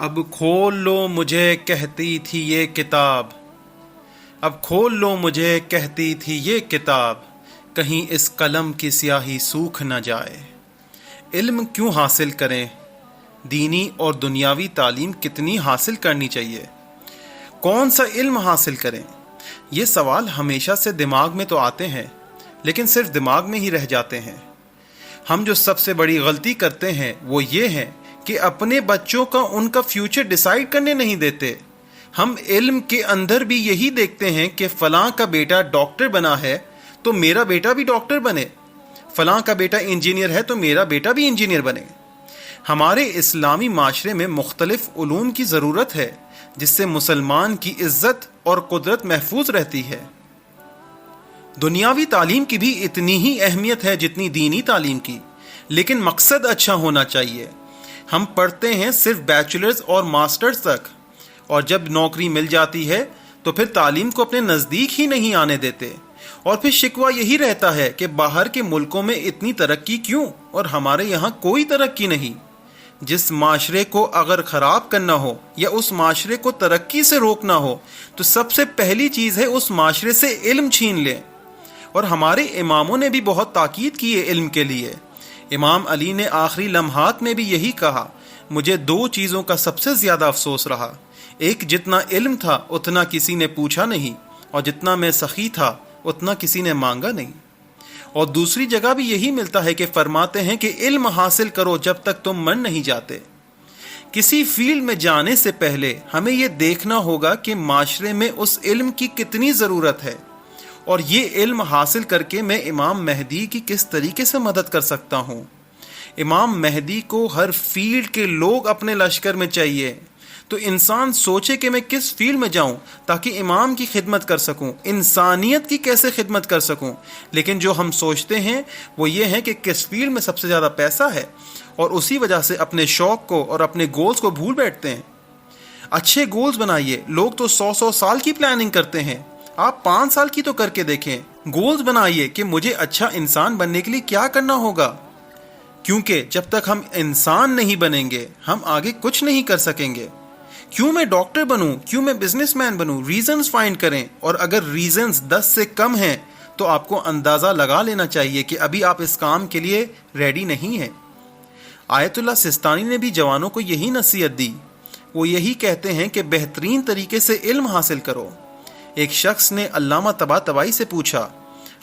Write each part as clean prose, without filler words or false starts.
اب کھول لو مجھے کہتی تھی یہ کتاب، اب کھول لو مجھے کہتی تھی یہ کتاب، کہیں اس قلم کی سیاہی سوکھ نہ جائے۔ علم کیوں حاصل کریں؟ دینی اور دنیاوی تعلیم کتنی حاصل کرنی چاہیے؟ کون سا علم حاصل کریں؟ یہ سوال ہمیشہ سے دماغ میں تو آتے ہیں، لیکن صرف دماغ میں ہی رہ جاتے ہیں۔ ہم جو سب سے بڑی غلطی کرتے ہیں وہ یہ ہے کہ اپنے بچوں کا ان کا فیوچر ڈیسائیڈ کرنے نہیں دیتے۔ ہم علم کے اندر بھی یہی دیکھتے ہیں کہ فلاں کا بیٹا ڈاکٹر بنا ہے تو میرا بیٹا بھی ڈاکٹر بنے، فلاں کا بیٹا انجینئر ہے تو میرا بیٹا بھی انجینئر بنے۔ ہمارے اسلامی معاشرے میں مختلف علوم کی ضرورت ہے جس سے مسلمان کی عزت اور قدرت محفوظ رہتی ہے۔ دنیاوی تعلیم کی بھی اتنی ہی اہمیت ہے جتنی دینی تعلیم کی، لیکن مقصد اچھا ہونا چاہیے۔ ہم پڑھتے ہیں صرف بیچلرز اور ماسٹرز تک، اور جب نوکری مل جاتی ہے تو پھر تعلیم کو اپنے نزدیک ہی نہیں آنے دیتے، اور پھر شکوہ یہی رہتا ہے کہ باہر کے ملکوں میں اتنی ترقی کیوں اور ہمارے یہاں کوئی ترقی نہیں۔ جس معاشرے کو اگر خراب کرنا ہو یا اس معاشرے کو ترقی سے روکنا ہو تو سب سے پہلی چیز ہے اس معاشرے سے علم چھین لیں۔ اور ہمارے اماموں نے بھی بہت تاکید کی ہے علم کے لیے۔ امام علی نے آخری لمحات میں بھی یہی کہا، مجھے دو چیزوں کا سب سے زیادہ افسوس رہا، ایک جتنا علم تھا اتنا کسی نے پوچھا نہیں، اور جتنا میں سخی تھا اتنا کسی نے مانگا نہیں۔ اور دوسری جگہ بھی یہی ملتا ہے کہ فرماتے ہیں کہ علم حاصل کرو جب تک تم مر نہیں جاتے۔ کسی فیلڈ میں جانے سے پہلے ہمیں یہ دیکھنا ہوگا کہ معاشرے میں اس علم کی کتنی ضرورت ہے، اور یہ علم حاصل کر کے میں امام مہدی کی کس طریقے سے مدد کر سکتا ہوں۔ امام مہدی کو ہر فیلڈ کے لوگ اپنے لشکر میں چاہیے، تو انسان سوچے کہ میں کس فیلڈ میں جاؤں تاکہ امام کی خدمت کر سکوں، انسانیت کی کیسے خدمت کر سکوں۔ لیکن جو ہم سوچتے ہیں وہ یہ ہے کہ کس فیلڈ میں سب سے زیادہ پیسہ ہے، اور اسی وجہ سے اپنے شوق کو اور اپنے گولز کو بھول بیٹھتے ہیں۔ اچھے گولز بنائیے، لوگ تو 100 سال کی پلاننگ کرتے ہیں، آپ 5 سال کی تو کر کے دیکھیں۔ گولز بنائیے کہ مجھے اچھا انسان بننے کے لیے کیا کرنا ہوگا، کیونکہ جب تک ہم انسان نہیں بنیں گے ہم آگے کچھ نہیں کر سکیں گے۔ کیوں میں ڈاکٹر بنوں، کیوں میں بزنس مین بنوں، ریزنز فائنڈ کریں، اور اگر ریزنز 10 سے کم ہیں تو آپ کو اندازہ لگا لینا چاہیے کہ ابھی آپ اس کام کے لیے ریڈی نہیں ہیں۔ آیت اللہ سستانی نے بھی جوانوں کو یہی نصیحت دی، وہ یہی کہتے ہیں کہ بہترین طریقے سے علم حاصل کرو۔ ایک شخص نے علامہ طباطبائی سے پوچھا،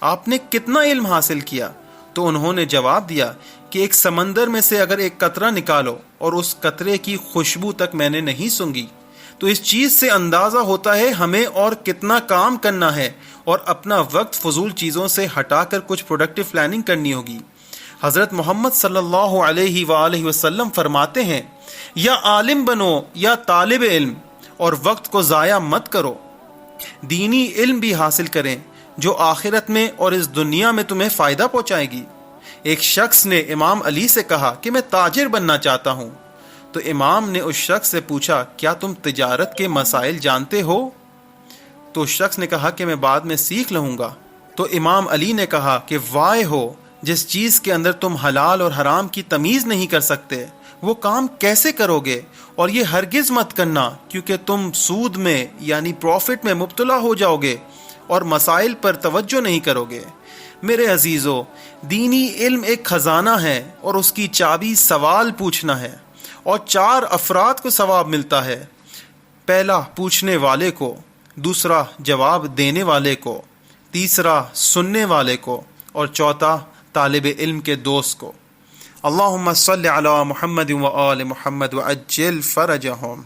آپ نے کتنا علم حاصل کیا؟ تو انہوں نے جواب دیا کہ ایک سمندر میں سے اگر ایک قطرہ نکالو اور اس قطرے کی خوشبو تک میں نے نہیں سونگھی تو اس چیز سے اندازہ ہوتا ہے ہمیں اور کتنا کام کرنا ہے، اور اپنا وقت فضول چیزوں سے ہٹا کر کچھ پروڈکٹیو پلاننگ کرنی ہوگی۔ حضرت محمد صلی اللہ علیہ وآلہ وسلم فرماتے ہیں، یا عالم بنو یا طالب علم، اور وقت کو ضائع مت کرو۔ دینی علم بھی حاصل کریں جو آخرت میں اور اس دنیا میں تمہیں فائدہ پہنچائے گی۔ ایک شخص نے امام علی سے کہا کہ میں تاجر بننا چاہتا ہوں، تو امام نے اس شخص سے پوچھا، کیا تم تجارت کے مسائل جانتے ہو؟ تو اس شخص نے کہا کہ میں بعد میں سیکھ لوں گا۔ تو امام علی نے کہا کہ وائے ہو، جس چیز کے اندر تم حلال اور حرام کی تمیز نہیں کر سکتے وہ کام کیسے کرو گے؟ اور یہ ہرگز مت کرنا، کیونکہ تم سود میں یعنی پروفٹ میں مبتلا ہو جاؤ گے اور مسائل پر توجہ نہیں کرو گے۔ میرے عزیزو، دینی علم ایک خزانہ ہے، اور اس کی چابی سوال پوچھنا ہے، اور 4 افراد کو ثواب ملتا ہے۔ پہلا پوچھنے والے کو، دوسرا جواب دینے والے کو، تیسرا سننے والے کو، اور چوتھا طالب علم کے دوست کو۔ اللہم صلی علی محمد و آل محمد وعجل فرجہم۔